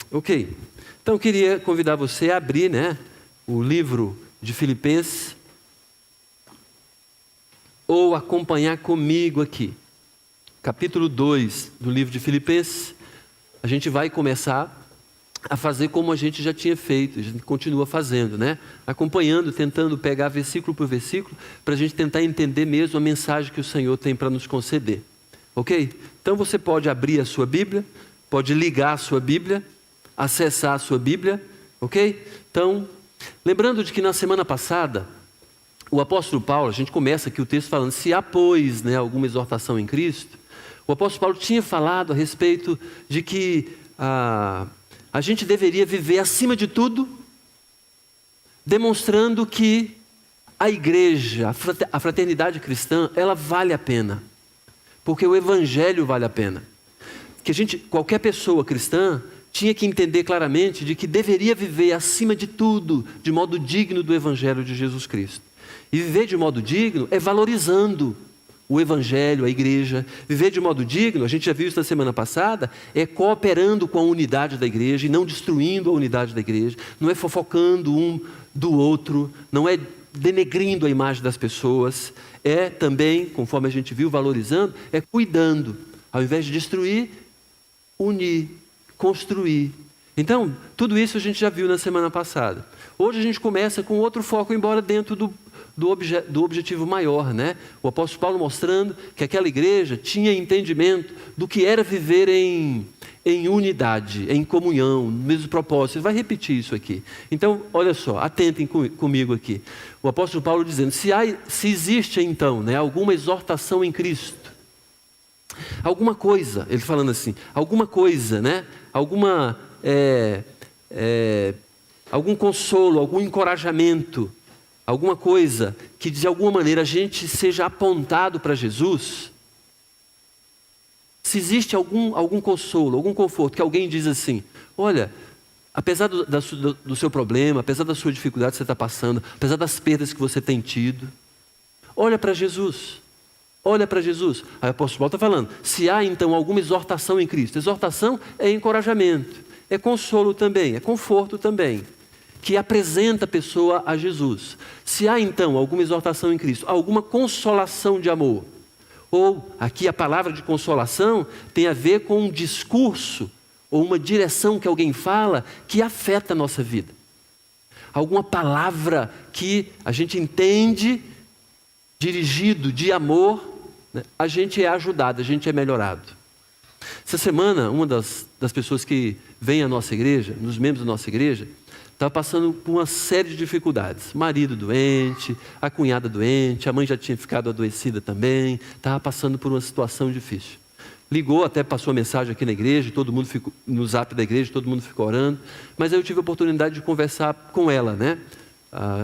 Ok, então eu queria convidar você a abrir, o livro de Filipenses, ou acompanhar comigo aqui, capítulo 2 do livro de Filipenses. A gente vai começar a fazer como a gente já tinha feito, a gente continua fazendo, acompanhando, tentando pegar versículo por versículo, para a gente tentar entender mesmo a mensagem que o Senhor tem para nos conceder, ok? Então você pode abrir a sua Bíblia, pode ligar a sua Bíblia, acessar a sua Bíblia, ok? Então, lembrando de que na semana passada, o apóstolo Paulo, a gente começa aqui o texto falando, se há, pois, alguma exortação em Cristo, o apóstolo Paulo tinha falado a respeito de que a gente deveria viver acima de tudo, demonstrando que a igreja, a fraternidade cristã, ela vale a pena, porque o evangelho vale a pena. Que qualquer pessoa cristã tinha que entender claramente de que deveria viver acima de tudo, de modo digno do evangelho de Jesus Cristo. E viver de modo digno é valorizando o evangelho, a igreja. Viver de modo digno, a gente já viu isso na semana passada, é cooperando com a unidade da igreja e não destruindo a unidade da igreja. Não é fofocando um do outro, não é denegrindo a imagem das pessoas. É também, conforme a gente viu, valorizando, é cuidando. Ao invés de destruir, unir, construir. Então, tudo isso a gente já viu na semana passada. Hoje a gente começa com outro foco, embora dentro do objetivo maior, O apóstolo Paulo mostrando que aquela igreja tinha entendimento do que era viver em unidade, em comunhão, no mesmo propósito. Ele vai repetir isso aqui. Então, olha só, atentem comigo aqui. O apóstolo Paulo dizendo, se existe então, alguma exortação em Cristo, alguma coisa, ele falando assim, alguma coisa, algum consolo, algum encorajamento, alguma coisa que de alguma maneira a gente seja apontado para Jesus. Se existe algum consolo, algum conforto, que alguém diz assim, olha, apesar do seu problema, apesar da sua dificuldade que você está passando, apesar das perdas que você tem tido, olha para Jesus. Olha para Jesus. Aí o apóstolo Paulo está falando, se há então alguma exortação em Cristo. Exortação é encorajamento, é consolo também, é conforto também, que apresenta a pessoa a Jesus. Se há então alguma exortação em Cristo, alguma consolação de amor, ou aqui a palavra de consolação tem a ver com um discurso, ou uma direção que alguém fala que afeta a nossa vida. Alguma palavra que a gente entende, dirigido de amor, a gente é ajudado, a gente é melhorado. Essa semana, uma das pessoas que vem à nossa igreja, nos membros da nossa igreja, estava passando por uma série de dificuldades. Marido doente, a cunhada doente, a mãe já tinha ficado adoecida também, estava passando por uma situação difícil. Ligou, até passou a mensagem aqui na igreja, todo mundo ficou no zap da igreja, todo mundo ficou orando, mas eu tive a oportunidade de conversar com ela,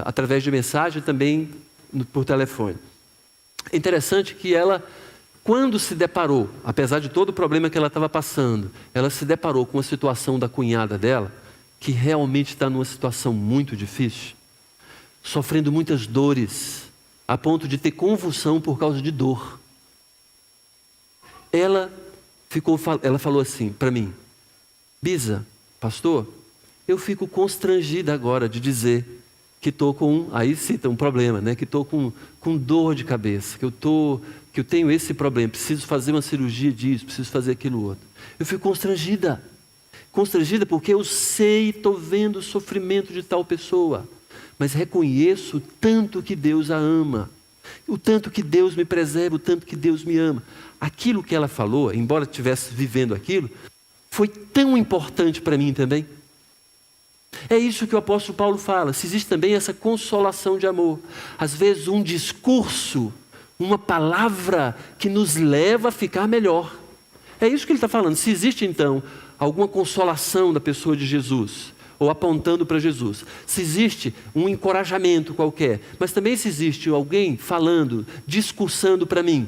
através de mensagem e também por telefone. É interessante que ela, quando se deparou, apesar de todo o problema que ela estava passando, ela se deparou com a situação da cunhada dela, que realmente está numa situação muito difícil, sofrendo muitas dores, a ponto de ter convulsão por causa de dor. Ela falou assim para mim, Bisa, pastor, eu fico constrangida agora de dizer que estou com, aí cita um problema, que estou com dor de cabeça, que eu tenho esse problema, preciso fazer uma cirurgia disso, preciso fazer aquilo outro. Eu fico constrangida porque eu sei, estou vendo o sofrimento de tal pessoa, mas reconheço o tanto que Deus a ama, o tanto que Deus me preserva, o tanto que Deus me ama. Aquilo que ela falou, embora estivesse vivendo aquilo, foi tão importante para mim também. É isso que o apóstolo Paulo fala, se existe também essa consolação de amor. Às vezes um discurso, uma palavra que nos leva a ficar melhor. É isso que ele está falando. Se existe então alguma consolação da pessoa de Jesus, ou apontando para Jesus, se existe um encorajamento qualquer, mas também se existe alguém falando, discursando para mim,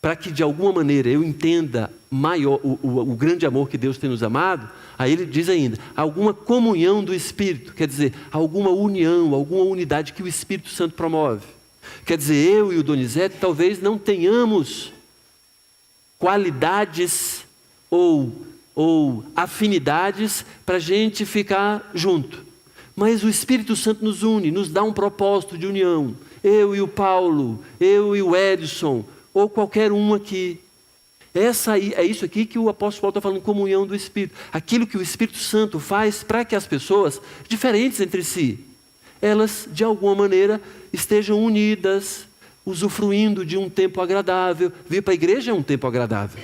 para que de alguma maneira eu entenda maior o grande amor que Deus tem nos amado, aí ele diz ainda, alguma comunhão do Espírito, quer dizer, alguma união, alguma unidade que o Espírito Santo promove. Quer dizer, eu e o Donizete talvez não tenhamos qualidades ou ou afinidades para a gente ficar junto. Mas o Espírito Santo nos une, nos dá um propósito de união. Eu e o Paulo, eu e o Edson, ou qualquer um aqui. É isso aqui que o apóstolo Paulo está falando, comunhão do Espírito. Aquilo que o Espírito Santo faz para que as pessoas, diferentes entre si, elas de alguma maneira estejam unidas, usufruindo de um tempo agradável. Vir para a igreja é um tempo agradável.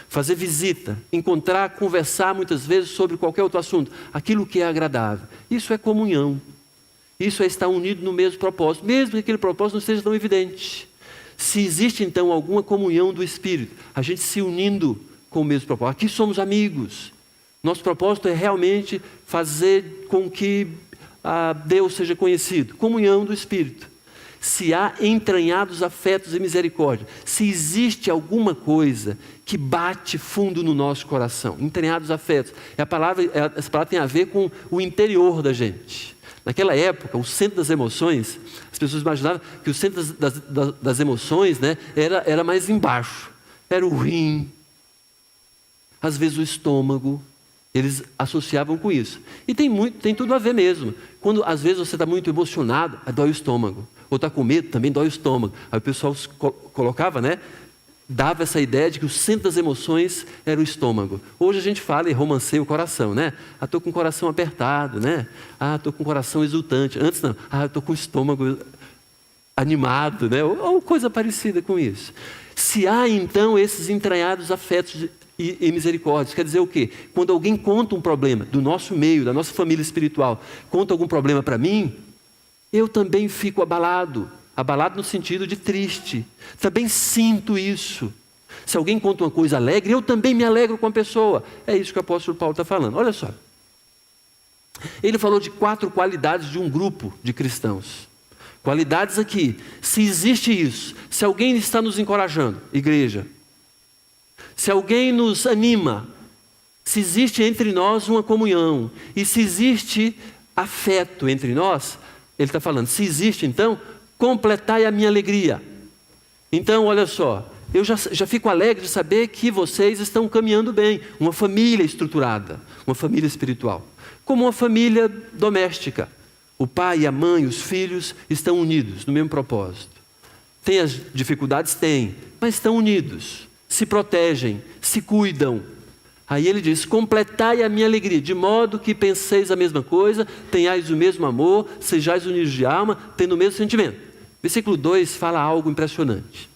Fazer visita, encontrar, conversar muitas vezes sobre qualquer outro assunto, aquilo que é agradável. Isso é comunhão. Isso é estar unido no mesmo propósito, mesmo que aquele propósito não seja tão evidente. Se existe então alguma comunhão do Espírito, a gente se unindo com o mesmo propósito. Aqui somos amigos. Nosso propósito é realmente fazer com que Deus seja conhecido. Comunhão do Espírito. Se há entranhados afetos e misericórdia, se existe alguma coisa que bate fundo no nosso coração, entranhados afetos, essa palavra tem a ver com o interior da gente. Naquela época, o centro das emoções, as pessoas imaginavam que o centro das emoções, né, era mais embaixo, era o rim, às vezes o estômago. Eles associavam com isso. E tem tudo a ver mesmo. Quando às vezes você está muito emocionado, dói o estômago. Ou está com medo, também dói o estômago. Aí o pessoal colocava, né? Dava essa ideia de que o centro das emoções era o estômago. Hoje a gente fala e romanceia o coração, né? Estou com o coração apertado, né? Estou com o coração exultante. Antes não, estou com o estômago animado, né? Ou coisa parecida com isso. Se há então esses entranhados afetos e misericórdia, quer dizer o quê? Quando alguém conta um problema do nosso meio, da nossa família espiritual, conta algum problema para mim, eu também fico abalado no sentido de triste, também sinto isso. Se alguém conta uma coisa alegre, eu também me alegro com a pessoa. É isso que o apóstolo Paulo está falando. Olha só, ele falou de 4 qualidades de um grupo de cristãos. Qualidades aqui, se existe isso, se alguém está nos encorajando, igreja, se alguém nos anima, se existe entre nós uma comunhão, e se existe afeto entre nós, ele está falando, se existe então, completai a minha alegria. Então, olha só, eu já fico alegre de saber que vocês estão caminhando bem, uma família estruturada, uma família espiritual, como uma família doméstica. O pai e a mãe, os filhos estão unidos no mesmo propósito. Tem as dificuldades? Tem, mas estão unidos. Se protegem, se cuidam. Aí ele diz, completai a minha alegria, de modo que penseis a mesma coisa, tenhais o mesmo amor, sejais unidos de alma, tendo o mesmo sentimento. Versículo 2 fala algo impressionante.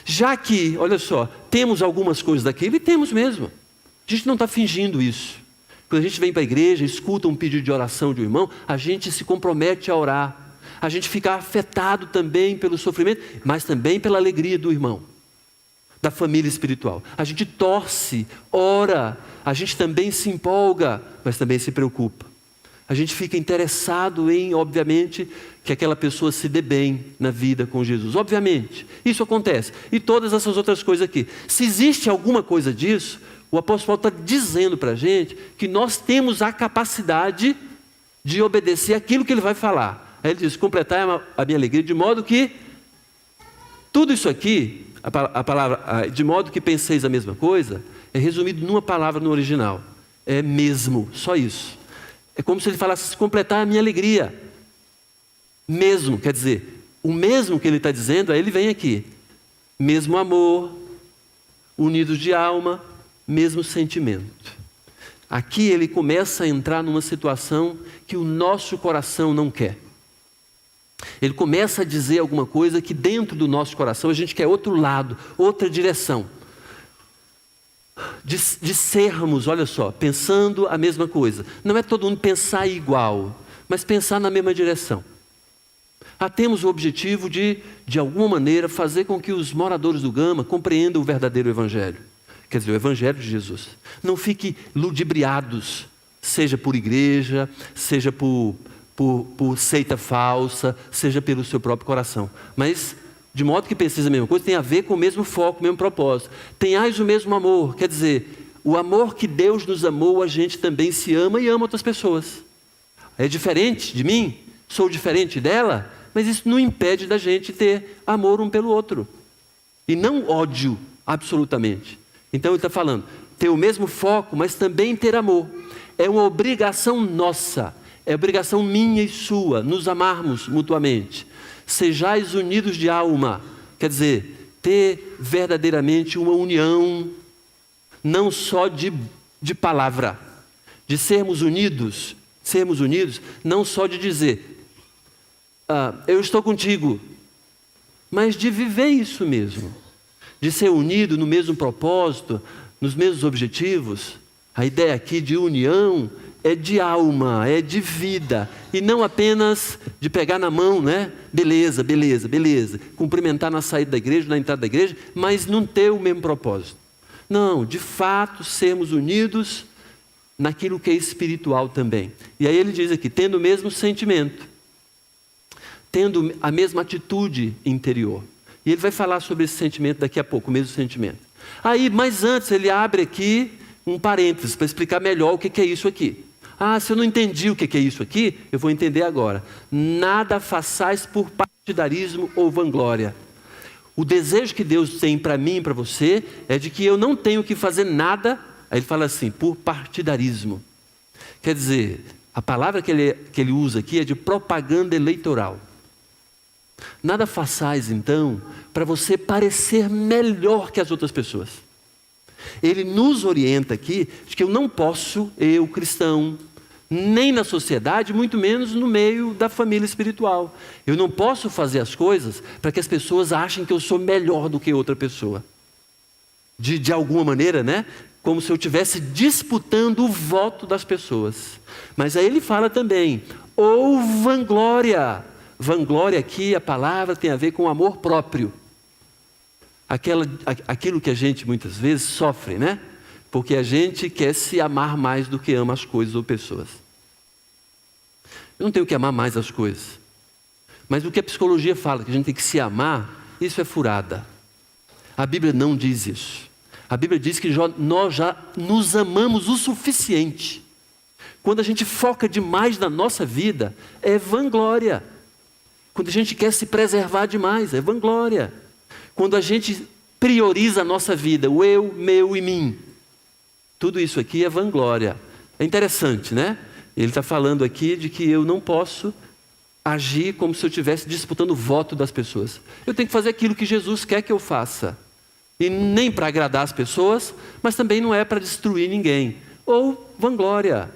Já que, olha só, temos algumas coisas daquilo, e temos mesmo. A gente não está fingindo isso. Quando a gente vem para a igreja, escuta um pedido de oração de um irmão, a gente se compromete a orar. A gente fica afetado também pelo sofrimento, mas também pela alegria do irmão, da família espiritual. A gente torce, ora, a gente também se empolga, mas também se preocupa. A gente fica interessado em, obviamente, que aquela pessoa se dê bem na vida com Jesus. Obviamente, isso acontece. E todas essas outras coisas aqui. Se existe alguma coisa disso, o apóstolo Paulo está dizendo para a gente que nós temos a capacidade de obedecer aquilo que ele vai falar. Aí ele diz, completai a minha alegria, de modo que tudo isso aqui, a palavra, de modo que penseis a mesma coisa, é resumido numa palavra no original. É mesmo, só isso. É como se ele falasse, completar a minha alegria. Mesmo, quer dizer, o mesmo que ele está dizendo, aí ele vem aqui. Mesmo amor, unidos de alma, mesmo sentimento. Aqui ele começa a entrar numa situação que o nosso coração não quer. Ele começa a dizer alguma coisa que dentro do nosso coração a gente quer outro lado, outra direção. De sermos, olha só, pensando a mesma coisa. Não é todo mundo pensar igual, mas pensar na mesma direção. Temos o objetivo de alguma maneira, fazer com que os moradores do Gama compreendam o verdadeiro Evangelho. Quer dizer, o Evangelho de Jesus. Não fiquem ludibriados, seja por igreja, seja por seita falsa, seja pelo seu próprio coração. Mas, de modo que penseis a mesma coisa, tem a ver com o mesmo foco, o mesmo propósito. Tenhais o mesmo amor, quer dizer, o amor que Deus nos amou, a gente também se ama e ama outras pessoas. É diferente de mim, sou diferente dela, mas isso não impede da gente ter amor um pelo outro. E não ódio, absolutamente. Então ele está falando, ter o mesmo foco, mas também ter amor. É uma obrigação nossa, é obrigação minha e sua, nos amarmos mutuamente. Sejais unidos de alma, quer dizer, ter verdadeiramente uma união, não só de palavra, de sermos unidos, não só de dizer, eu estou contigo, mas de viver isso mesmo, de ser unido no mesmo propósito, nos mesmos objetivos. A ideia aqui de união é de alma, é de vida, e não apenas de pegar na mão, né? Beleza, beleza, beleza, cumprimentar na saída da igreja, na entrada da igreja, mas não ter o mesmo propósito. Não, de fato, sermos unidos naquilo que é espiritual também. E aí ele diz aqui, tendo o mesmo sentimento, tendo a mesma atitude interior. E ele vai falar sobre esse sentimento daqui a pouco, o mesmo sentimento. Aí, mas antes, ele abre aqui um parênteses para explicar melhor o que é isso aqui. Se eu não entendi o que é isso aqui, eu vou entender agora. Nada façais por partidarismo ou vanglória. O desejo que Deus tem para mim e para você é de que eu não tenho que fazer nada, aí ele fala assim, por partidarismo. Quer dizer, a palavra que ele usa aqui é de propaganda eleitoral. Nada façais, então, para você parecer melhor que as outras pessoas. Ele nos orienta aqui de que eu não posso, eu cristão, nem na sociedade, muito menos no meio da família espiritual. Eu não posso fazer as coisas para que as pessoas achem que eu sou melhor do que outra pessoa. De alguma maneira, né? Como se eu estivesse disputando o voto das pessoas. Mas aí ele fala também, ou vanglória. Vanglória aqui, a palavra tem a ver com amor próprio. Aquilo que a gente muitas vezes sofre, né? Porque a gente quer se amar mais do que ama as coisas ou pessoas. Eu não tenho que amar mais as coisas. Mas o que a psicologia fala, que a gente tem que se amar, isso é furada. A Bíblia não diz isso. A Bíblia diz que nós já nos amamos o suficiente. Quando a gente foca demais na nossa vida, é vanglória. Quando a gente quer se preservar demais, é vanglória. Quando a gente prioriza a nossa vida, o eu, meu e mim. Tudo isso aqui é vanglória. É interessante, né? Ele está falando aqui de que eu não posso agir como se eu estivesse disputando o voto das pessoas. Eu tenho que fazer aquilo que Jesus quer que eu faça. E nem para agradar as pessoas, mas também não é para destruir ninguém. Ou vanglória.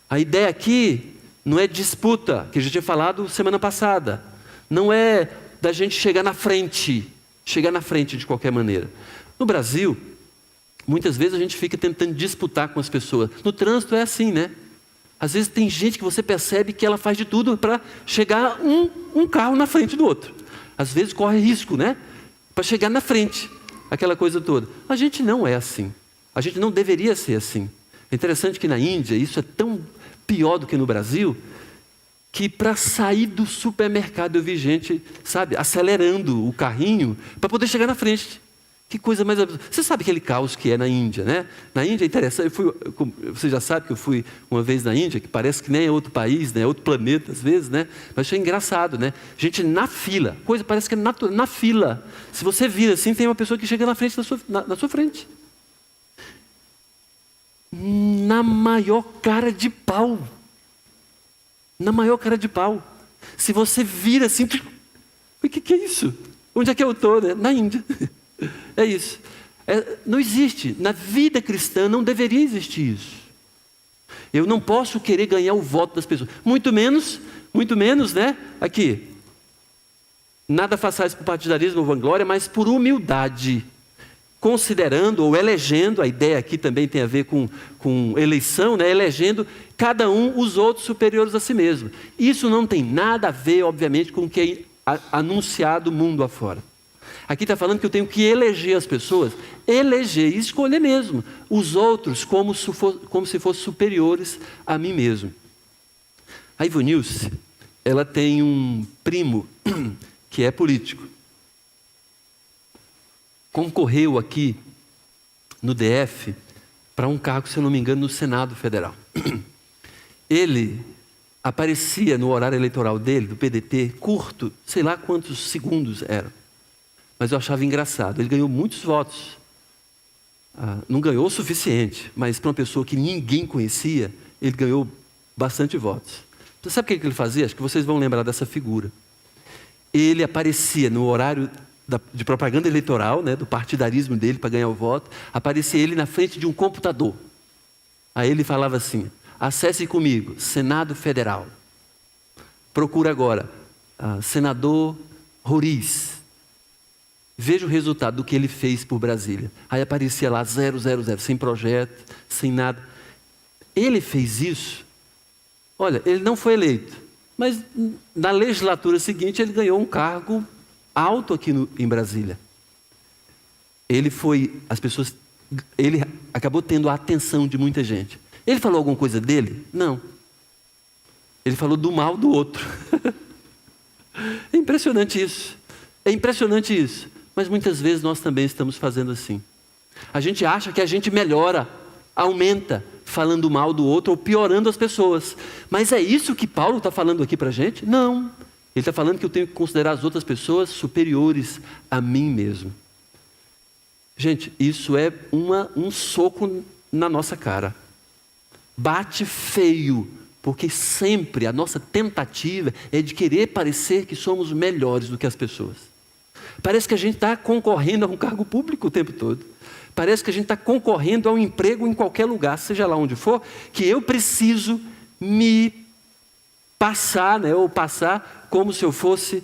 A ideia aqui não é disputa, que a gente tinha falado semana passada. Não é da gente chegar na frente de qualquer maneira. No Brasil, muitas vezes a gente fica tentando disputar com as pessoas. No trânsito é assim, né? Às vezes tem gente que você percebe que ela faz de tudo para chegar um carro na frente do outro. Às vezes corre risco, né? Para chegar na frente, aquela coisa toda. A gente não é assim. A gente não deveria ser assim. É interessante que na Índia, isso é tão pior do que no Brasil, que para sair do supermercado eu vi gente, sabe, acelerando o carrinho para poder chegar na frente. Que coisa mais absurda. Você sabe aquele caos que é na Índia, né? Na Índia é interessante, você já sabe que eu fui uma vez na Índia, que parece que nem é outro país, né? É outro planeta às vezes, né? Mas achei engraçado, né? Gente na fila, coisa parece que é na fila. Se você vira assim, tem uma pessoa que chega na frente na sua frente. Na maior cara de pau. Na maior cara de pau. Se você vira assim, o que é isso? Onde é que eu estou, né? Na Índia. É isso. Não existe. Na vida cristã não deveria existir isso. Eu não posso querer ganhar o voto das pessoas. Muito menos, né? Aqui. Nada façais por partidarismo ou vanglória, mas por humildade. Considerando ou elegendo, a ideia aqui também tem a ver com eleição, né? Elegendo cada um os outros superiores a si mesmo. Isso não tem nada a ver, obviamente, com o que é anunciado mundo afora. Aqui está falando que eu tenho que eleger as pessoas, eleger e escolher mesmo os outros como se fossem superiores a mim mesmo. A Ivonilce, ela tem um primo que é político. Concorreu aqui no DF para um cargo, se eu não me engano, no Senado Federal. Ele aparecia no horário eleitoral dele, do PDT, curto, sei lá quantos segundos era. Mas eu achava engraçado. Ele ganhou muitos votos. não ganhou o suficiente, mas para uma pessoa que ninguém conhecia, ele ganhou bastante votos. Então, sabe o que ele fazia? Acho que vocês vão lembrar dessa figura. Ele aparecia no horário de propaganda eleitoral, né, do partidarismo dele para ganhar o voto, aparecia ele na frente de um computador. Aí ele falava assim: acesse comigo, Senado Federal. Procura agora, senador Roriz. Veja o resultado do que ele fez por Brasília. Aí aparecia lá 000, sem projeto, sem nada. Ele fez isso. Olha, ele não foi eleito, mas na legislatura seguinte ele ganhou um cargo alto aqui em Brasília. Ele acabou tendo a atenção de muita gente. Ele falou alguma coisa dele? Não. Ele falou do mal do outro. É impressionante isso. É impressionante isso. Mas muitas vezes nós também estamos fazendo assim. A gente acha que a gente melhora, aumenta, falando mal do outro ou piorando as pessoas. Mas é isso que Paulo está falando aqui para a gente? Não. Ele está falando que eu tenho que considerar as outras pessoas superiores a mim mesmo. Gente, isso é um soco na nossa cara. Bate feio, porque sempre a nossa tentativa é de querer parecer que somos melhores do que as pessoas. Parece que a gente está concorrendo a um cargo público o tempo todo. Parece que a gente está concorrendo a um emprego em qualquer lugar, seja lá onde for, que eu preciso me passar, né, ou passar como se eu fosse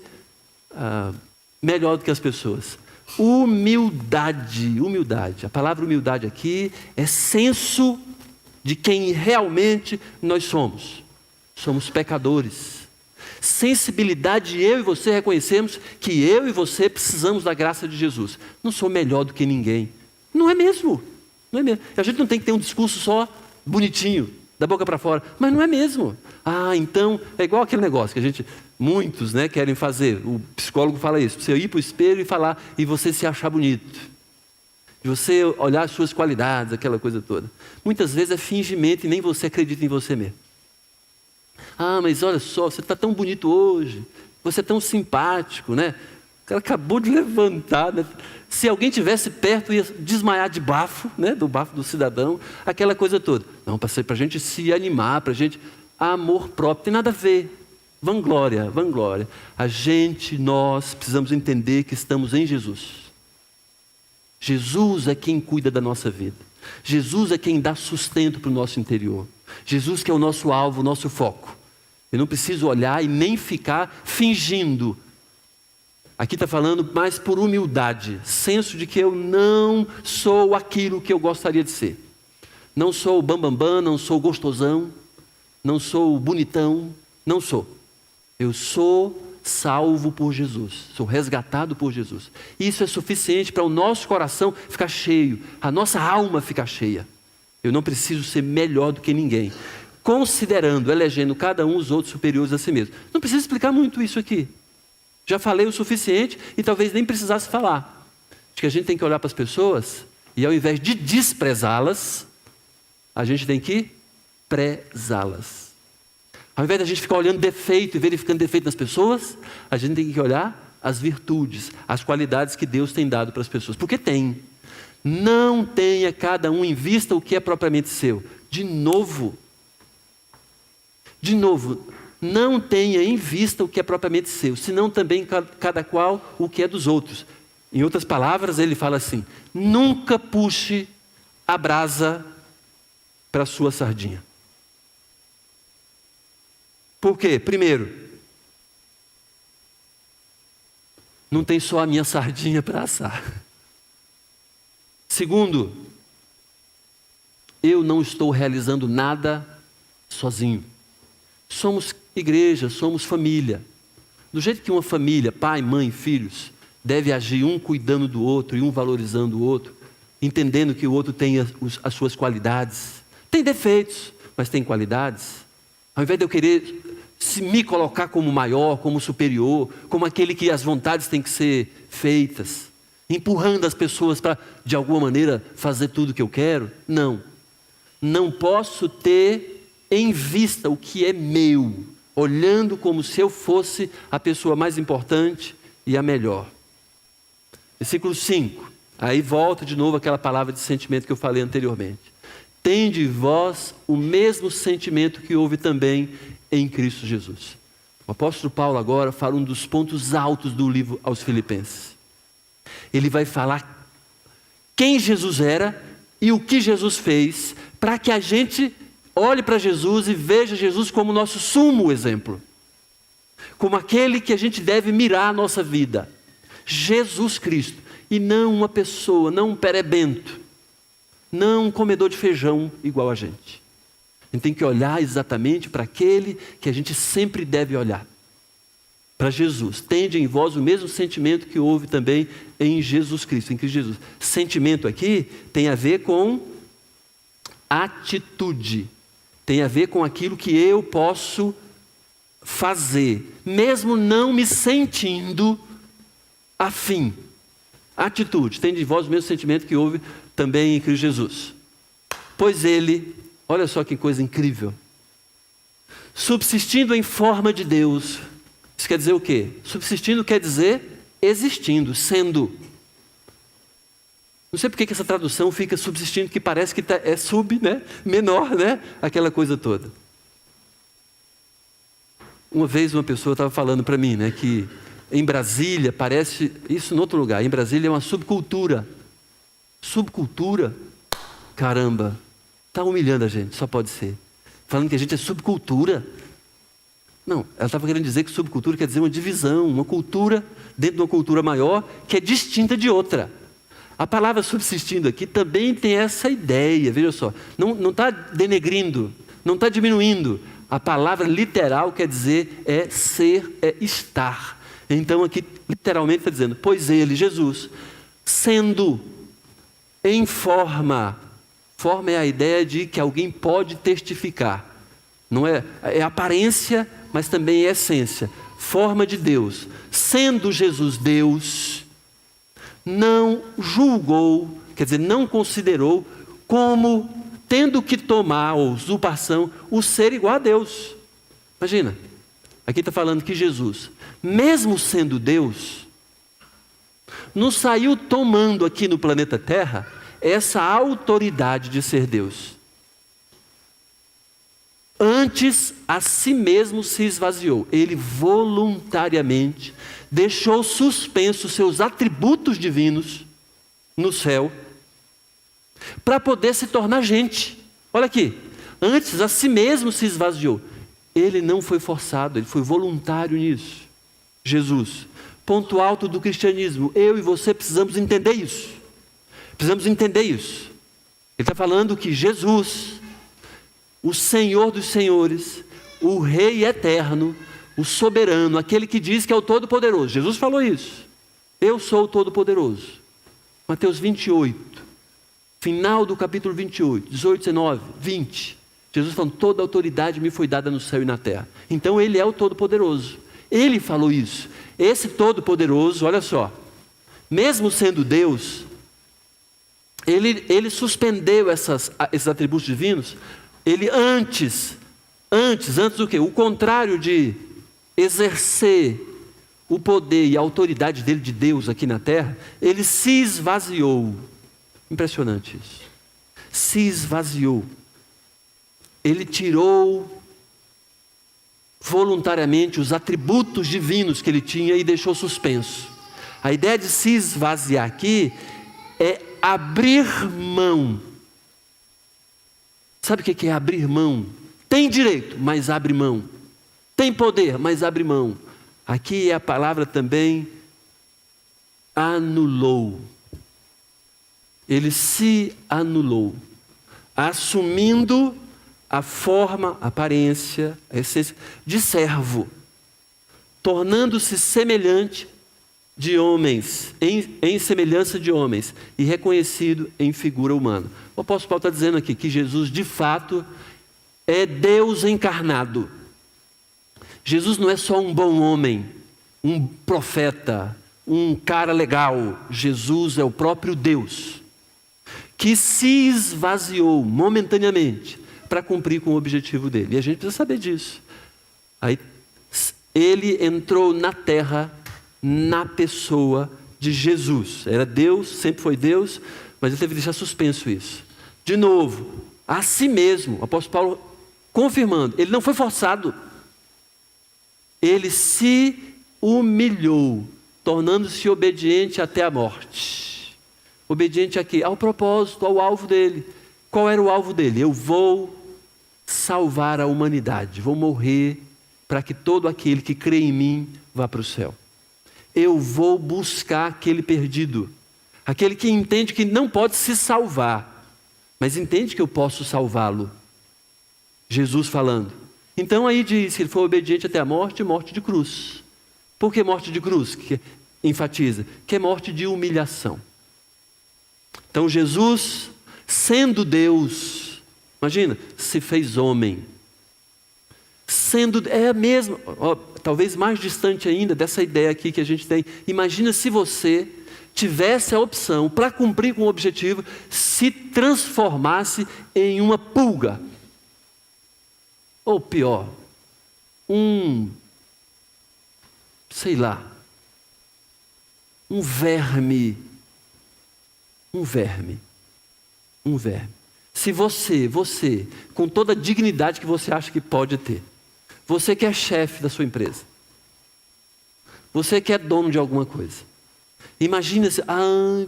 melhor do que as pessoas. Humildade. A palavra humildade aqui é senso de quem realmente nós somos. Somos pecadores. Sensibilidade, eu e você reconhecemos que eu e você precisamos da graça de Jesus. Não sou melhor do que ninguém. Não é mesmo. Não é mesmo. A gente não tem que ter um discurso só bonitinho, da boca para fora, mas não é mesmo. Então, é igual aquele negócio que muitos, né, querem fazer. O psicólogo fala isso, você ir para o espelho e falar, e você se achar bonito. De você olhar as suas qualidades, aquela coisa toda. Muitas vezes é fingimento e nem você acredita em você mesmo. Mas olha só, você está tão bonito hoje, você é tão simpático, né? O cara acabou de levantar, né? Se alguém tivesse perto, ia desmaiar de bafo, né? Do bafo do cidadão, aquela coisa toda. Não, para a gente se animar, para a gente... Amor próprio, tem nada a ver. Vanglória. Nós precisamos entender que estamos em Jesus. Jesus é quem cuida da nossa vida. Jesus é quem dá sustento para o nosso interior. Jesus que é o nosso alvo, o nosso foco. Eu não preciso olhar e nem ficar fingindo. Aqui está falando mais por humildade. Senso de que eu não sou aquilo que eu gostaria de ser. Não sou o bambambam, não sou o gostosão, não sou o bonitão, não sou. Eu sou salvo por Jesus, sou resgatado por Jesus. Isso é suficiente para o nosso coração ficar cheio, a nossa alma ficar cheia. Eu não preciso ser melhor do que ninguém. Considerando, elegendo cada um os outros superiores a si mesmo. Não precisa explicar muito isso aqui. Já falei o suficiente e talvez nem precisasse falar. Acho que a gente tem que olhar para as pessoas e ao invés de desprezá-las, a gente tem que prezá-las. Ao invés de a gente ficar olhando defeito e verificando defeito nas pessoas, a gente tem que olhar as virtudes, as qualidades que Deus tem dado para as pessoas. Porque tem. Não tenha cada um em vista o que é propriamente seu. De novo, não tenha em vista o que é propriamente seu, senão também cada qual o que é dos outros. Em outras palavras, ele fala assim: nunca puxe a brasa para a sua sardinha. Por quê? Primeiro, não tem só a minha sardinha para assar. Segundo, eu não estou realizando nada sozinho. Somos igreja, somos família. Do jeito que uma família, pai, mãe, filhos, deve agir um cuidando do outro e um valorizando o outro, entendendo que o outro tem as suas qualidades. Tem defeitos, mas tem qualidades. Ao invés de eu querer me colocar como maior, como superior, como aquele que as vontades têm que ser feitas, empurrando as pessoas para, de alguma maneira, fazer tudo o que eu quero. Não posso ter em vista o que é meu, olhando como se eu fosse a pessoa mais importante e a melhor. Versículo 5. Aí volta de novo aquela palavra de sentimento que eu falei anteriormente. Tende vós o mesmo sentimento que houve também em Cristo Jesus. O apóstolo Paulo agora fala um dos pontos altos do livro aos Filipenses. Ele vai falar quem Jesus era e o que Jesus fez, para que a gente olhe para Jesus e veja Jesus como nosso sumo exemplo. Como aquele que a gente deve mirar a nossa vida. Jesus Cristo. E não uma pessoa, não um perebento. Não um comedor de feijão igual a gente. A gente tem que olhar exatamente para aquele que a gente sempre deve olhar. Para Jesus. Tende em vós o mesmo sentimento que houve também em Jesus Cristo, em Cristo Jesus. Sentimento aqui tem a ver com atitude. Tem a ver com aquilo que eu posso fazer, mesmo não me sentindo afim. Atitude. Tende em vós o mesmo sentimento que houve também em Cristo Jesus. Pois ele, olha só que coisa incrível, subsistindo em forma de Deus. Isso quer dizer o quê? Subsistindo quer dizer existindo, sendo. Não sei porque que essa tradução fica subsistindo, que parece que é sub, né? Menor, né? Aquela coisa toda. Uma vez uma pessoa estava falando para mim, né, que em Brasília parece, isso em outro lugar, em Brasília é uma subcultura. Subcultura? Caramba, está humilhando a gente, só pode ser. Falando que a gente é subcultura. Não, ela estava querendo dizer que subcultura quer dizer uma divisão, uma cultura dentro de uma cultura maior que é distinta de outra. A palavra subsistindo aqui também tem essa ideia, veja só, não está denegrindo, não está diminuindo. A palavra literal quer dizer é ser, é estar. Então aqui literalmente está dizendo, pois ele, Jesus, sendo em forma é a ideia de que alguém pode testificar. Não é aparência, mas também é essência. Forma de Deus. Sendo Jesus Deus, não julgou, quer dizer, não considerou como tendo que tomar, ou usurpação, o ser igual a Deus. Imagina, aqui está falando que Jesus, mesmo sendo Deus, não saiu tomando aqui no planeta Terra essa autoridade de ser Deus. Antes, a si mesmo se esvaziou. Ele voluntariamente deixou suspensos seus atributos divinos no céu, para poder se tornar gente. Olha aqui, antes a si mesmo se esvaziou. Ele não foi forçado, ele foi voluntário nisso. Jesus, ponto alto do cristianismo. Eu e você precisamos entender isso. Precisamos entender isso. Ele está falando que Jesus, o Senhor dos senhores, o Rei eterno, o soberano, aquele que diz que é o Todo-Poderoso. Jesus falou isso. Eu sou o Todo-Poderoso. Mateus 28. Final do capítulo 28, 18, 19, 20. Jesus falando, toda a autoridade me foi dada no céu e na terra. Então ele é o Todo-Poderoso. Ele falou isso. Esse Todo-Poderoso, olha só, mesmo sendo Deus, ele suspendeu esses atributos divinos. Ele antes do quê? O contrário de exercer o poder e a autoridade dele de Deus aqui na terra, ele se esvaziou. Impressionante isso. Se esvaziou. Ele tirou voluntariamente os atributos divinos que ele tinha e deixou suspenso. A ideia de se esvaziar aqui é abrir mão. Sabe o que é abrir mão? Tem direito, mas abre mão. Tem poder, mas abre mão. Aqui é a palavra também anulou. Ele se anulou, assumindo a forma, a aparência, a essência de servo, tornando-se semelhante de homens, em semelhança de homens, e reconhecido em figura humana. O apóstolo Paulo está dizendo aqui que Jesus de fato é Deus encarnado. Jesus não é só um bom homem, um profeta, um cara legal. Jesus é o próprio Deus, que se esvaziou momentaneamente para cumprir com o objetivo dele. E a gente precisa saber disso. Aí, ele entrou na terra, na pessoa de Jesus. Era Deus, sempre foi Deus, mas ele teve que deixar suspenso isso. De novo, a si mesmo, o apóstolo Paulo confirmando, ele não foi forçado. Ele se humilhou, tornando-se obediente até a morte. Obediente a quê? Ao propósito, ao alvo dele. Qual era o alvo dele? Eu vou salvar a humanidade, vou morrer para que todo aquele que crê em mim vá para o céu. Eu vou buscar aquele perdido, aquele que entende que não pode se salvar, mas entende que eu posso salvá-lo. Jesus falando. Então aí diz que ele foi obediente até a morte, morte de cruz. Por que morte de cruz? Que enfatiza, que é morte de humilhação. Então Jesus, sendo Deus, imagina, se fez homem. É a mesma, talvez mais distante ainda dessa ideia aqui que a gente tem. Imagina se você tivesse a opção, para cumprir com o objetivo, se transformasse em uma pulga. Ou pior, sei lá, um verme. Se você, com toda a dignidade que você acha que pode ter, você que é chefe da sua empresa, você que é dono de alguma coisa, imagina-se,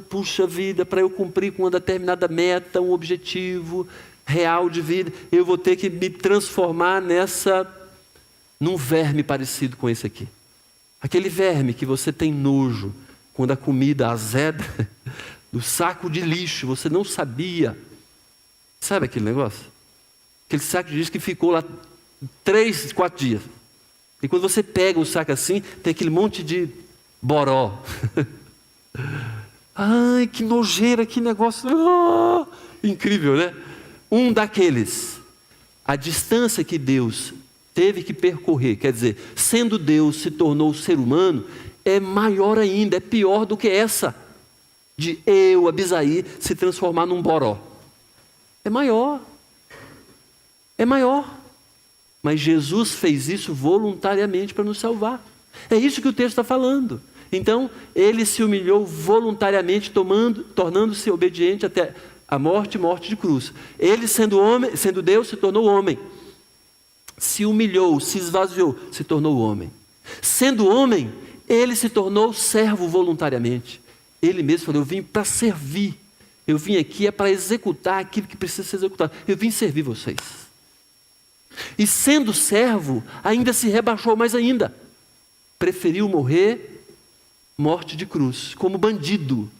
puxa vida, para eu cumprir com uma determinada meta, um objetivo real de vida, eu vou ter que me transformar num verme parecido com esse aqui. Aquele verme que você tem nojo, quando a comida azeda, do saco de lixo, você não sabia. Sabe aquele negócio? Aquele saco de lixo que ficou lá 3, 4 dias. E quando você pega um saco assim, tem aquele monte de boró. Ai, que nojeira, que negócio. Incrível, né? Um daqueles. A distância que Deus teve que percorrer, quer dizer, sendo Deus se tornou ser humano, é maior ainda, é pior do que essa. De eu, Abisaí, se transformar num boró. É maior. Mas Jesus fez isso voluntariamente para nos salvar. É isso que o texto está falando. Então, ele se humilhou voluntariamente, tornando-se obediente até a morte de cruz. Ele, sendo Deus, se tornou homem. Se humilhou, se esvaziou, se tornou homem. Sendo homem, ele se tornou servo voluntariamente. Ele mesmo falou, eu vim para servir. Eu vim aqui para executar aquilo que precisa ser executado. Eu vim servir vocês. E sendo servo, ainda se rebaixou mais ainda. Preferiu morrer, morte de cruz, como bandido.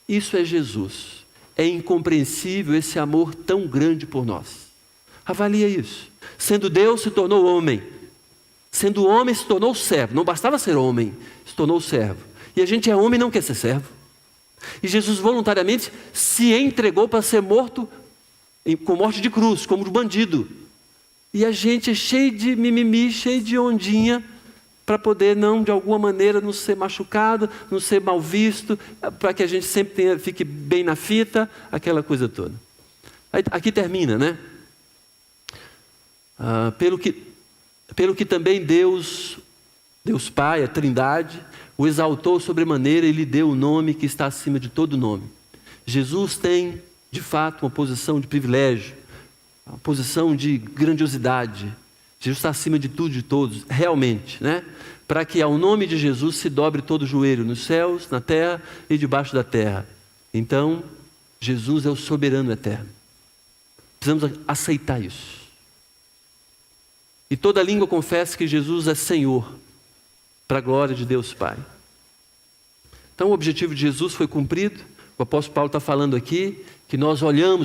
Isso é Jesus. É incompreensível esse amor tão grande por nós. Avalia isso. Sendo Deus, se tornou homem. Sendo homem, se tornou servo. Não bastava ser homem, se tornou servo. E a gente é homem e não quer ser servo. E Jesus voluntariamente se entregou para ser morto com morte de cruz, como de bandido. E a gente é cheio de mimimi, cheio de ondinha, para poder de alguma maneira não ser machucado, não ser mal visto, para que a gente sempre fique bem na fita, aquela coisa toda. Aqui termina, né? Pelo que também Deus Pai, a Trindade, o exaltou sobremaneira e lhe deu o nome que está acima de todo nome. Jesus tem, de fato, uma posição de privilégio, uma posição de grandiosidade. Jesus está acima de tudo e de todos, realmente, né? Para que ao nome de Jesus se dobre todo o joelho, nos céus, na terra e debaixo da terra. Então, Jesus é o soberano eterno. Precisamos aceitar isso. E toda língua confessa que Jesus é Senhor, para a glória de Deus Pai. Então o objetivo de Jesus foi cumprido. O apóstolo Paulo está falando aqui que nós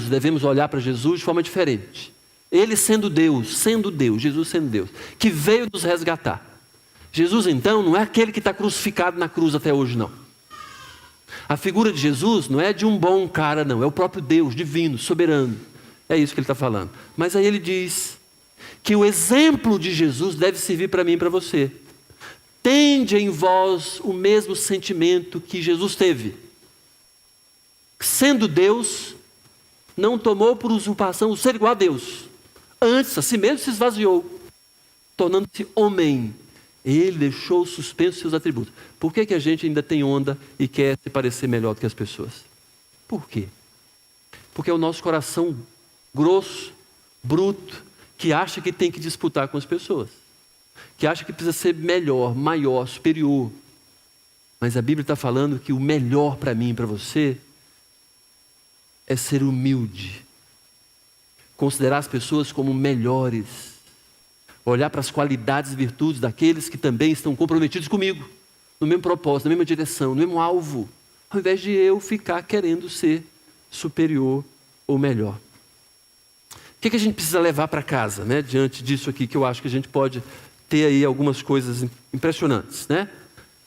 devemos olhar para Jesus de forma diferente. Ele sendo Deus, Jesus sendo Deus, que veio nos resgatar. Jesus então não é aquele que está crucificado na cruz até hoje, não. A figura de Jesus não é de um bom cara, não. É o próprio Deus, divino, soberano. É isso que ele está falando. Mas aí ele diz que o exemplo de Jesus deve servir para mim e para você. Tende em vós o mesmo sentimento que Jesus teve. Sendo Deus, não tomou por usurpação o ser igual a Deus. Antes, a si mesmo se esvaziou, tornando-se homem. Ele deixou suspenso seus atributos. Por que a gente ainda tem onda e quer se parecer melhor do que as pessoas? Por quê? Porque é o nosso coração grosso, bruto, que acha que tem que disputar com as pessoas. Que acha que precisa ser melhor, maior, superior. Mas a Bíblia está falando que o melhor para mim e para você é ser humilde. Considerar as pessoas como melhores. Olhar para as qualidades e virtudes daqueles que também estão comprometidos comigo. No mesmo propósito, na mesma direção, no mesmo alvo. Ao invés de eu ficar querendo ser superior ou melhor. O que a gente precisa levar para casa, né? Diante disso aqui, que eu acho que a gente pode ter aí algumas coisas impressionantes, né?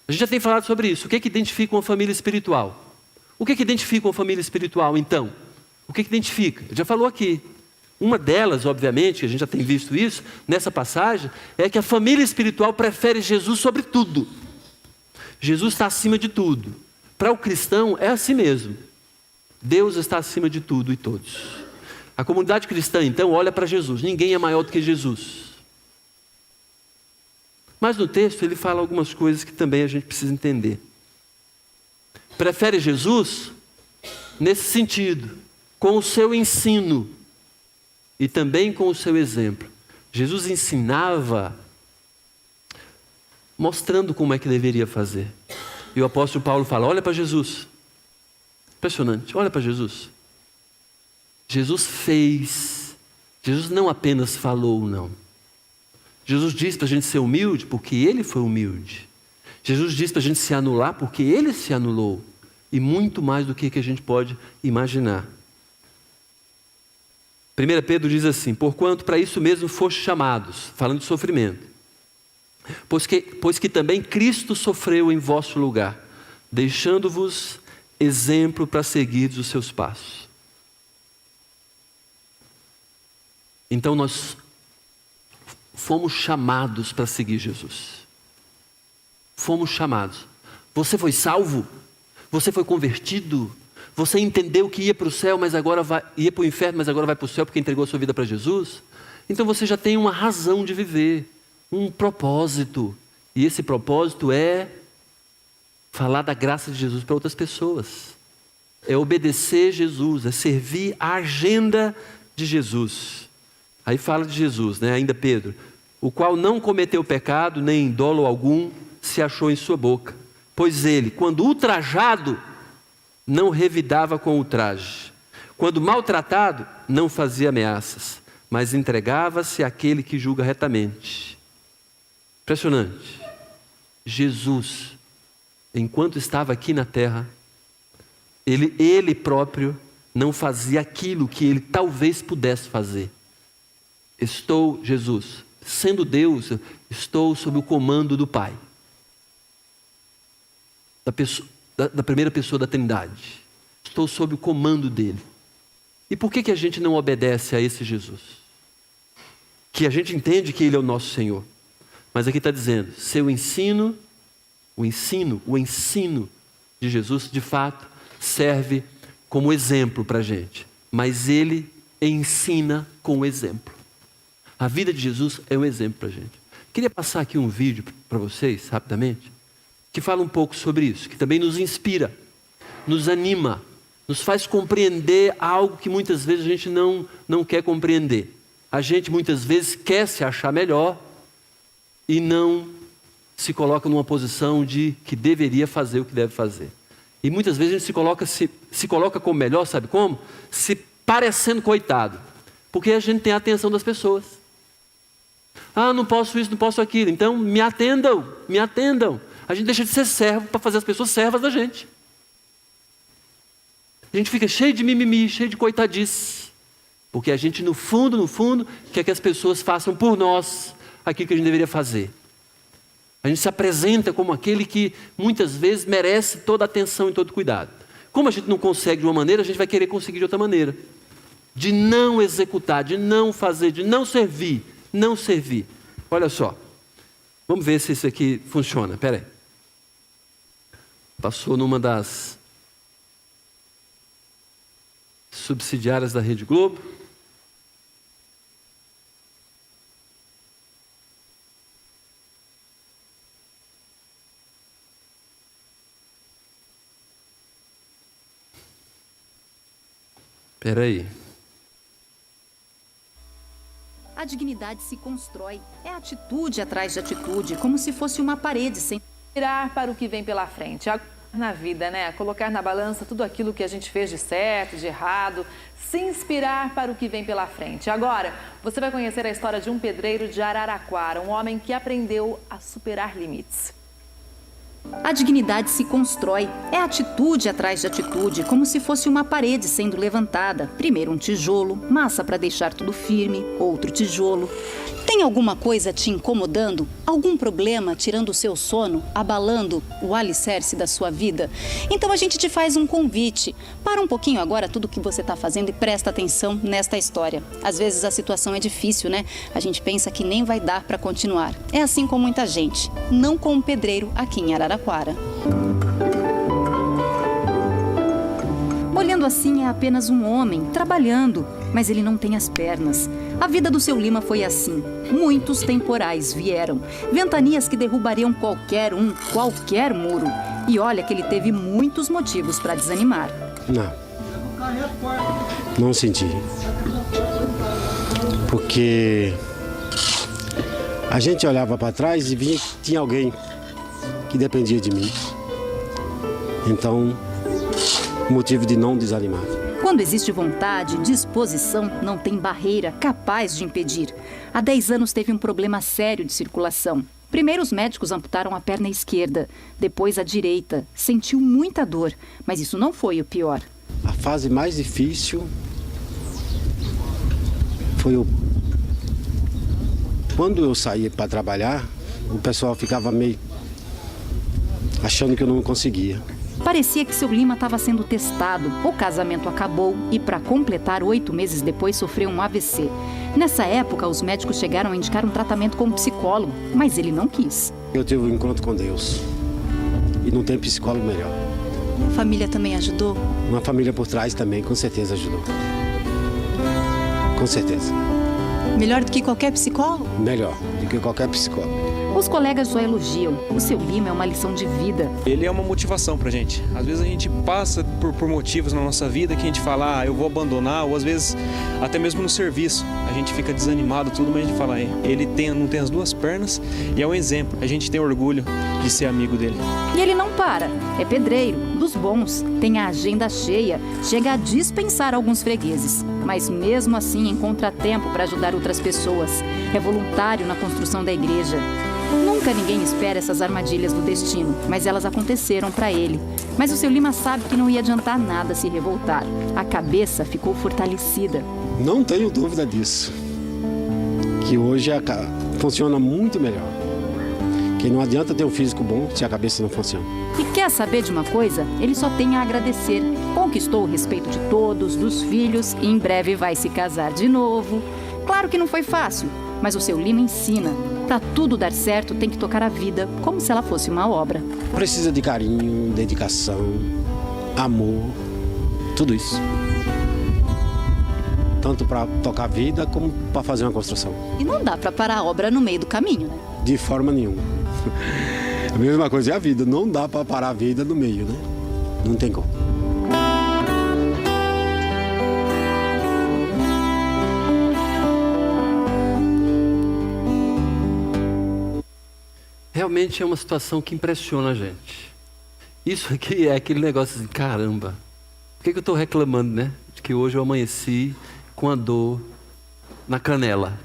A gente já tem falado sobre isso. O que identifica uma família espiritual? O que identifica uma família espiritual, então? O que identifica? Já falou aqui. Uma delas, obviamente, que a gente já tem visto isso, nessa passagem, é que a família espiritual prefere Jesus sobre tudo. Jesus está acima de tudo. Para o cristão, é assim mesmo. Deus está acima de tudo e todos. A comunidade cristã, então, olha para Jesus. Ninguém é maior do que Jesus. Mas no texto ele fala algumas coisas que também a gente precisa entender. Prefere Jesus nesse sentido, com o seu ensino e também com o seu exemplo. Jesus ensinava mostrando como é que deveria fazer. E o apóstolo Paulo fala, olha para Jesus. Impressionante, olha para Jesus. Jesus fez. Jesus não apenas falou, não. Jesus disse para a gente ser humilde porque Ele foi humilde. Jesus disse para a gente se anular porque Ele se anulou. E muito mais do que a gente pode imaginar. 1 Pedro diz assim, porquanto para isso mesmo foste chamados, falando de sofrimento. Pois que também Cristo sofreu em vosso lugar, deixando-vos exemplo para seguir os seus passos. Então nós fomos chamados para seguir Jesus. Fomos chamados. Você foi salvo? Você foi convertido? Você entendeu que ia para o céu, mas agora ia para o inferno, mas agora vai para o céu porque entregou a sua vida para Jesus? Então você já tem uma razão de viver, um propósito. E esse propósito é falar da graça de Jesus para outras pessoas. É obedecer Jesus, é servir a agenda de Jesus. Aí fala de Jesus, né? Ainda Pedro, o qual não cometeu pecado, nem dolo algum se achou em sua boca. Pois ele, quando ultrajado, não revidava com ultraje. Quando maltratado, não fazia ameaças, mas entregava-se àquele que julga retamente. Impressionante. Jesus, enquanto estava aqui na terra, ele próprio não fazia aquilo que ele talvez pudesse fazer. Jesus, sendo Deus, estou sob o comando do Pai. Da primeira pessoa da Trindade. Estou sob o comando dele. E por que a gente não obedece a esse Jesus? Que a gente entende que ele é o nosso Senhor. Mas aqui está dizendo, seu ensino, o ensino de Jesus, de fato, serve como exemplo para a gente. Mas ele ensina com o exemplo. A vida de Jesus é um exemplo para a gente. Queria passar aqui um vídeo para vocês, rapidamente, que fala um pouco sobre isso, que também nos inspira, nos anima, nos faz compreender algo que muitas vezes a gente não quer compreender. A gente muitas vezes quer se achar melhor e não se coloca numa posição de que deveria fazer o que deve fazer. E muitas vezes a gente se coloca como melhor, sabe como? Se parecendo coitado, porque a gente tem a atenção das pessoas. Ah, não posso isso, não posso aquilo, então me atendam, me atendam. A gente deixa de ser servo para fazer as pessoas servas da gente. A gente fica cheio de mimimi, cheio de coitadice. Porque a gente, no fundo, quer que as pessoas façam por nós aquilo que a gente deveria fazer. A gente se apresenta como aquele que muitas vezes merece toda a atenção e todo o cuidado. Como a gente não consegue de uma maneira, a gente vai querer conseguir de outra maneira. De não executar, de não fazer, de não servir. Não servir. Olha só. Vamos ver se isso aqui funciona. Espera aí. Passou numa das subsidiárias da Rede Globo. Espera aí. A dignidade se constrói. É atitude atrás de atitude, como se fosse uma parede sem... Mirar para o que vem pela frente. Na vida, né? Colocar na balança tudo aquilo que a gente fez de certo, de errado. Se inspirar para o que vem pela frente. Agora, você vai conhecer a história de um pedreiro de Araraquara, um homem que aprendeu a superar limites. A dignidade se constrói. É atitude atrás de atitude, como se fosse uma parede sendo levantada. Primeiro um tijolo, massa para deixar tudo firme, outro tijolo. Tem alguma coisa te incomodando? Algum problema tirando o seu sono, abalando o alicerce da sua vida? Então a gente te faz um convite. Para um pouquinho agora tudo que você está fazendo e presta atenção nesta história. Às vezes a situação é difícil, né? A gente pensa que nem vai dar para continuar. É assim com muita gente. Não com um pedreiro aqui em Araraquara. Olhando assim, é apenas um homem, trabalhando, mas ele não tem as pernas. A vida do seu Lima foi assim. Muitos temporais vieram, ventanias que derrubariam qualquer muro. E olha que ele teve muitos motivos para desanimar. Não senti. Porque a gente olhava para trás e via que tinha alguém que dependia de mim. Então, motivo de não desanimar. Quando existe vontade, disposição, não tem barreira capaz de impedir. Há 10 anos teve um problema sério de circulação. Primeiro os médicos amputaram a perna esquerda, depois a direita. Sentiu muita dor, mas isso não foi o pior. A fase mais difícil foi quando eu saía para trabalhar, o pessoal ficava meio achando que eu não conseguia. Parecia que seu Lima estava sendo testado. O casamento acabou e, para completar, 8 meses depois, sofreu um AVC. Nessa época, os médicos chegaram a indicar um tratamento com um psicólogo, mas ele não quis. Eu tive um encontro com Deus e não tem psicólogo melhor. A família também ajudou? Uma família por trás também, com certeza ajudou. Com certeza. Melhor do que qualquer psicólogo? Melhor do que qualquer psicólogo. Os colegas só elogiam. O seu Lima é uma lição de vida. Ele é uma motivação pra gente. Às vezes a gente passa por motivos na nossa vida que a gente fala, eu vou abandonar, ou às vezes até mesmo no serviço. A gente fica desanimado, tudo, mas a gente fala, ele não tem as duas pernas e é um exemplo. A gente tem orgulho de ser amigo dele. E ele não para. É pedreiro, dos bons, tem a agenda cheia, chega a dispensar alguns fregueses. Mas mesmo assim encontra tempo para ajudar outras pessoas. É voluntário na construção da igreja. Nunca ninguém espera essas armadilhas do destino, mas elas aconteceram para ele. Mas o seu Lima sabe que não ia adiantar nada se revoltar. A cabeça ficou fortalecida. Não tenho dúvida disso. Que hoje funciona muito melhor. Que não adianta ter um físico bom se a cabeça não funciona. E quer saber de uma coisa? Ele só tem a agradecer. Conquistou o respeito de todos, dos filhos, e em breve vai se casar de novo. Claro que não foi fácil, mas o seu Lima ensina. Para tudo dar certo, tem que tocar a vida como se ela fosse uma obra. Precisa de carinho, dedicação, amor, tudo isso. Tanto para tocar a vida como para fazer uma construção. E não dá para parar a obra no meio do caminho, né? De forma nenhuma. A mesma coisa é a vida, não dá para parar a vida no meio, né? Não tem como. Realmente é uma situação que impressiona a gente. Isso aqui é aquele negócio assim, caramba, por que eu estou reclamando, né? De que hoje eu amanheci com a dor na canela.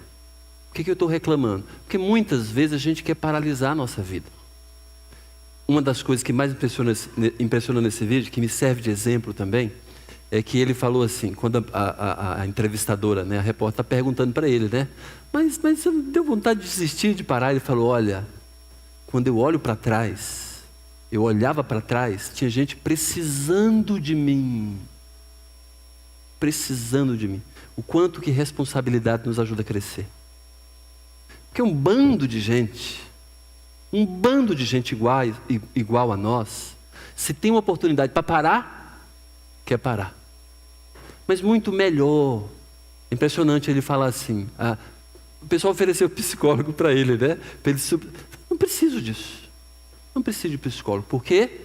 Por que eu estou reclamando? Porque muitas vezes a gente quer paralisar a nossa vida. Uma das coisas que mais impressiona nesse vídeo, que me serve de exemplo também, é que ele falou assim, quando a entrevistadora, né, a repórter, está perguntando para ele, né? Mas você não deu vontade de desistir, de parar? Ele falou, olha, quando eu olho para trás, eu olhava para trás, tinha gente precisando de mim. Precisando de mim. O quanto que responsabilidade nos ajuda a crescer. Porque um bando de gente igual a nós, se tem uma oportunidade para parar, quer parar. Mas muito melhor. É impressionante ele falar assim, o pessoal ofereceu psicólogo para ele, né? Pra ele não preciso disso. Não preciso de psicólogo. Por quê?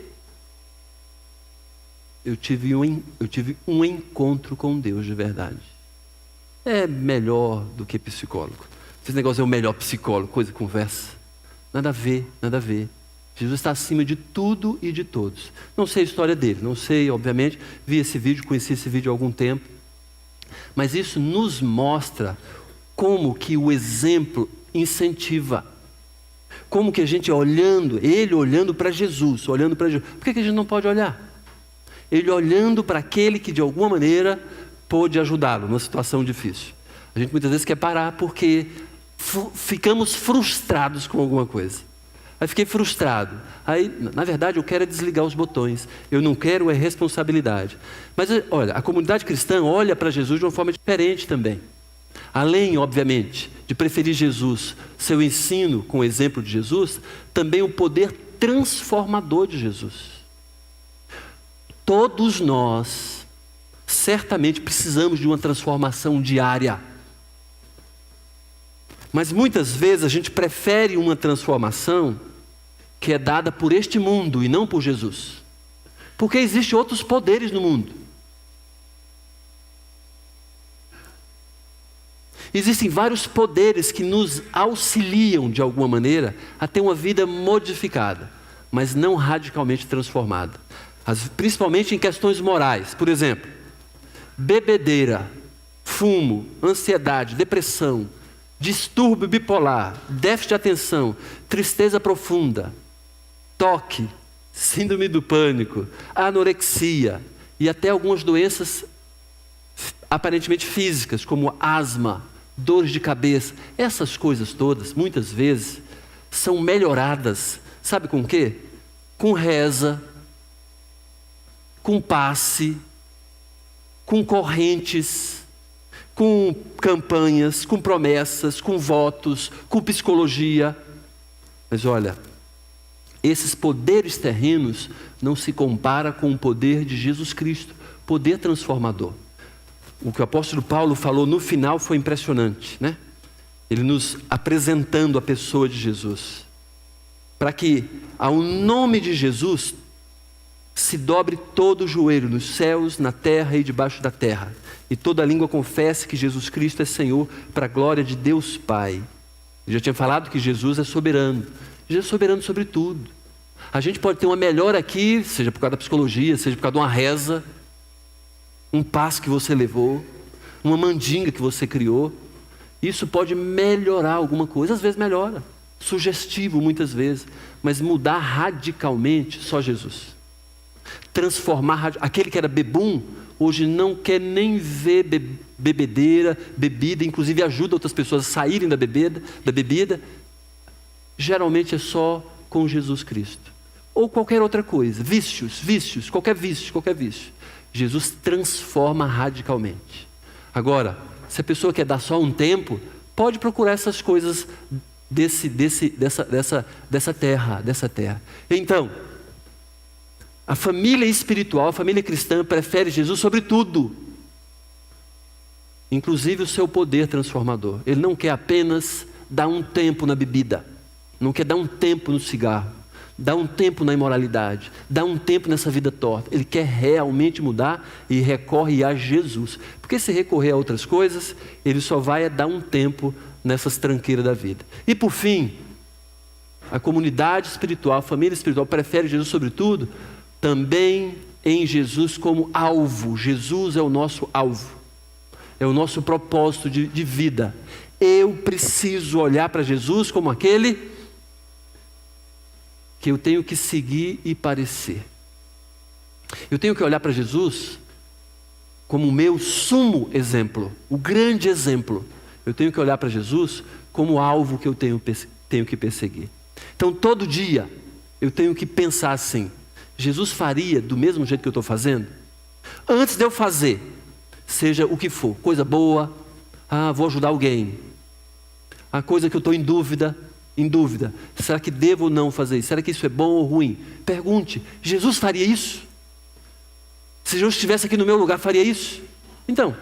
eu tive um encontro com Deus de verdade. É melhor do que psicólogo. Esse negócio é o melhor psicólogo, coisa, conversa. Nada a ver, nada a ver. Jesus está acima de tudo e de todos. Não sei a história dele, não sei, obviamente. Vi esse vídeo, conheci esse vídeo há algum tempo. Mas isso nos mostra como que o exemplo incentiva. Como que a gente ele olhando para Jesus, olhando para Jesus. Por que a gente não pode olhar? Ele olhando para aquele que de alguma maneira pôde ajudá-lo numa situação difícil. A gente muitas vezes quer parar porque ficamos frustrados com alguma coisa. Aí fiquei frustrado. Aí, na verdade, eu quero é desligar os botões. Eu não quero é responsabilidade. Mas, olha, a comunidade cristã olha para Jesus de uma forma diferente também. Além, obviamente, de preferir Jesus, seu ensino com o exemplo de Jesus, também o poder transformador de Jesus. Todos nós, certamente, precisamos de uma transformação diária. Mas muitas vezes a gente prefere uma transformação que é dada por este mundo e não por Jesus. Porque existem outros poderes no mundo. Existem vários poderes que nos auxiliam de alguma maneira a ter uma vida modificada, mas não radicalmente transformada. Principalmente em questões morais. Por exemplo, bebedeira, fumo, ansiedade, depressão, distúrbio bipolar, déficit de atenção, tristeza profunda, toque, síndrome do pânico, anorexia e até algumas doenças aparentemente físicas, como asma, dores de cabeça. Essas coisas todas, muitas vezes, são melhoradas, sabe com o quê? Com reza, com passe, com correntes, com campanhas, com promessas, com votos, com psicologia. Mas olha, esses poderes terrenos não se comparam com o poder de Jesus Cristo, poder transformador. O que o apóstolo Paulo falou no final foi impressionante, né? Ele nos apresentando a pessoa de Jesus, para que ao nome de Jesus se dobre todo o joelho nos céus, na terra e debaixo da terra, e toda língua confesse que Jesus Cristo é Senhor, para a glória de Deus Pai. Eu já tinha falado que Jesus é soberano. Jesus é soberano sobre tudo. A gente pode ter uma melhora aqui, seja por causa da psicologia, seja por causa de uma reza, um passo que você levou, uma mandinga que você criou. Isso pode melhorar alguma coisa, às vezes melhora, sugestivo muitas vezes, mas mudar radicalmente só Jesus. Transformar, aquele que era bebum, hoje não quer nem ver bebedeira, bebida, inclusive ajuda outras pessoas a saírem da bebida. Geralmente é só com Jesus Cristo. Ou qualquer outra coisa, vícios, qualquer vício. Jesus transforma radicalmente. Agora, se a pessoa quer dar só um tempo, pode procurar essas coisas dessa terra. Então, a família espiritual, a família cristã prefere Jesus sobre tudo, inclusive o seu poder transformador. Ele não quer apenas dar um tempo na bebida, não quer dar um tempo no cigarro, dar um tempo na imoralidade, dar um tempo nessa vida torta. Ele quer realmente mudar e recorre a Jesus. Porque se recorrer a outras coisas, ele só vai dar um tempo nessas tranqueiras da vida. E por fim, a comunidade espiritual, a família espiritual prefere Jesus sobre tudo, também em Jesus como alvo. Jesus é o nosso alvo, é o nosso propósito de vida. Eu preciso olhar para Jesus como aquele que eu tenho que seguir e parecer. Eu tenho que olhar para Jesus como o meu sumo exemplo, o grande exemplo. Eu tenho que olhar para Jesus como o alvo que eu tenho que perseguir. Então todo dia eu tenho que pensar assim: Jesus faria do mesmo jeito que eu estou fazendo? Antes de eu fazer, seja o que for, coisa boa, vou ajudar alguém, a coisa que eu estou em dúvida, será que devo ou não fazer isso? Será que isso é bom ou ruim? Pergunte: Jesus faria isso? Se Jesus estivesse aqui no meu lugar, faria isso? Então,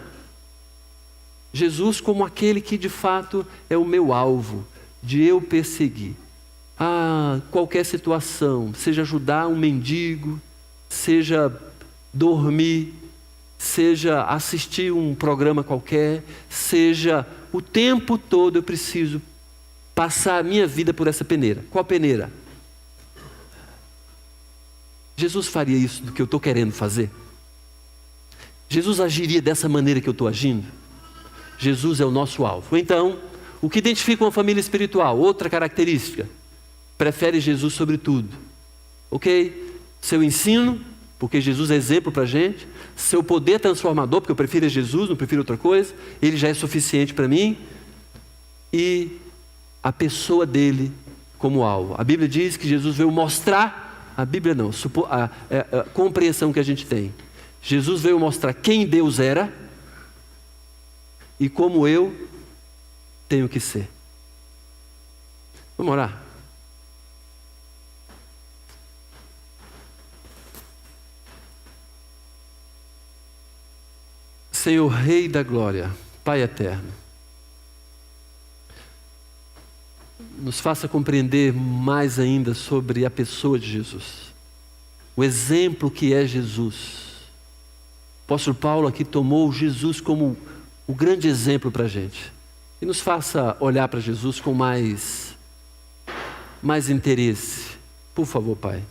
Jesus como aquele que de fato é o meu alvo, de eu perseguir. Qualquer situação, seja ajudar um mendigo, seja dormir, seja assistir um programa qualquer, seja o tempo todo eu preciso passar a minha vida por essa peneira. Qual peneira? Jesus faria isso do que eu estou querendo fazer? Jesus agiria dessa maneira que eu estou agindo? Jesus é o nosso alvo. Então, o que identifica uma família espiritual? Outra característica: prefere Jesus sobre tudo. Ok? Seu ensino, porque Jesus é exemplo para a gente. Seu poder transformador, porque eu prefiro Jesus, não prefiro outra coisa. Ele já é suficiente para mim. E a pessoa dele como alvo. A Bíblia diz que Jesus veio mostrar, a Bíblia não, a compreensão que a gente tem. Jesus veio mostrar quem Deus era e como eu tenho que ser. Vamos orar? Senhor Rei da Glória, Pai eterno, nos faça compreender mais ainda sobre a pessoa de Jesus, o exemplo que é Jesus. O apóstolo Paulo aqui tomou Jesus como o grande exemplo para a gente. E nos faça olhar para Jesus com mais interesse, por favor, Pai,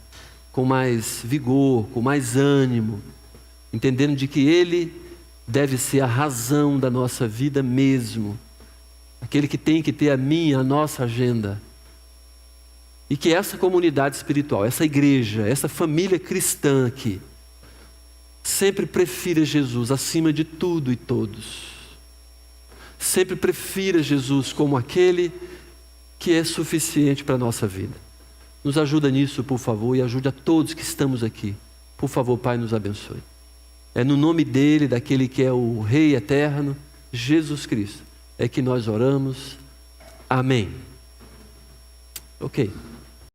com mais vigor, com mais ânimo, entendendo de que Ele deve ser a razão da nossa vida mesmo, aquele que tem que ter a nossa agenda. E que essa comunidade espiritual, essa igreja, essa família cristã aqui, sempre prefira Jesus acima de tudo e todos. Sempre prefira Jesus como aquele que é suficiente para a nossa vida. Nos ajuda nisso, por favor, e ajude a todos que estamos aqui. Por favor, Pai, nos abençoe. É no nome dele, daquele que é o Rei eterno, Jesus Cristo, é que nós oramos. Amém. Ok.